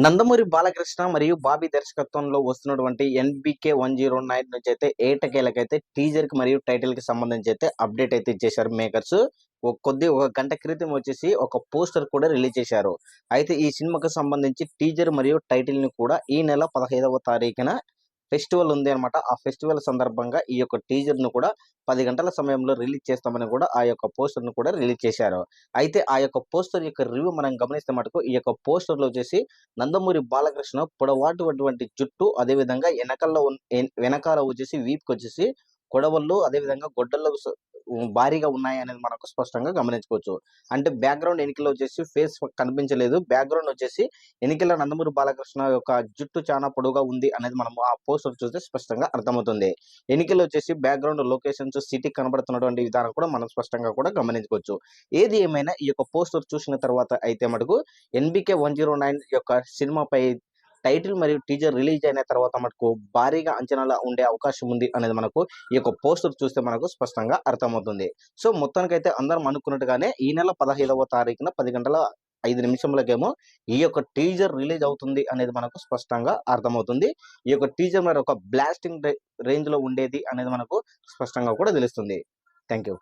నందమూరి బాలకృష్ణ మరియు బాబీ దర్శకత్వంలో వస్తున్నటువంటి ఎన్బికే 109 నుంచి అయితే ఏటకేలకైతే టీజర్ కి మరియు టైటిల్ కి సంబంధించి అయితే అప్డేట్ అయితే ఇచ్చేశారు మేకర్స్. ఒక గంట క్రితం వచ్చేసి ఒక పోస్టర్ కూడా రిలీజ్ చేశారు. అయితే ఈ సినిమాకు సంబంధించి టీజర్ మరియు టైటిల్ ని కూడా ఈ నెల 15వ తారీఖున ఫెస్టివల్ ఉంది అనమాట. ఆ ఫెస్టివల్ సందర్భంగా ఈ యొక్క టీజర్ ను కూడా 10 గంటల సమయంలో రిలీజ్ చేస్తామని కూడా ఆ యొక్క పోస్టర్ ను కూడా రిలీజ్ చేశారు. అయితే ఆ యొక్క పోస్టర్ యొక్క రివ్యూ మనం గమనిస్తే మటుకు ఈ యొక్క పోస్టర్ లో వచ్చేసి నందమూరి బాలకృష్ణ పొడవాటిటువంటి జుట్టు, అదే విధంగా వెనకాల వచ్చేసి వీపుకొచ్చేసి కొడవళ్ళు, అదే విధంగా గొడ్డళ్ళు భారీగా ఉన్నాయి అనేది మనకు స్పష్టంగా గమనించుకోవచ్చు. అంటే బ్యాక్గ్రౌండ్ ఎనికలో వచ్చేసి ఫేస్ కనిపించలేదు. బ్యాక్గ్రౌండ్ వచ్చేసి ఎనికల నందమూరి బాలకృష్ణ యొక్క జుట్టు చాలా పొడవుగా ఉంది అనేది మనం ఆ పోస్టర్ చూస్తే స్పష్టంగా అర్థమవుతుంది. ఎనికలు వచ్చేసి బ్యాక్గ్రౌండ్ లొకేషన్స్, సిటీ కనబడుతున్నటువంటి విధానం కూడా మనం స్పష్టంగా కూడా గమనించుకోవచ్చు. ఏది ఏమైనా ఈ యొక్క పోస్టర్ చూసిన తర్వాత అయితే మటుకు ఎన్బికే 109 యొక్క సినిమాపై టైటిల్ మరియు టీజర్ రిలీజ్ అయిన తర్వాత మటుకు భారీగా అంచనాల ఉండే అవకాశం ఉంది అనేది మనకు ఈ యొక్క పోస్టర్ చూస్తే మనకు స్పష్టంగా అర్థమవుతుంది. సో మొత్తానికైతే అందరం అనుకున్నట్టుగానే ఈ నెల 15వ తారీఖున 10 గంటల 5 నిమిషములకేమో ఈ యొక్క టీజర్ రిలీజ్ అవుతుంది అనేది మనకు స్పష్టంగా అర్థమవుతుంది. ఈ యొక్క టీజర్ మరి ఒక బ్లాస్టింగ్ రేంజ్ లో ఉండేది అనేది మనకు స్పష్టంగా కూడా తెలుస్తుంది. Thank you.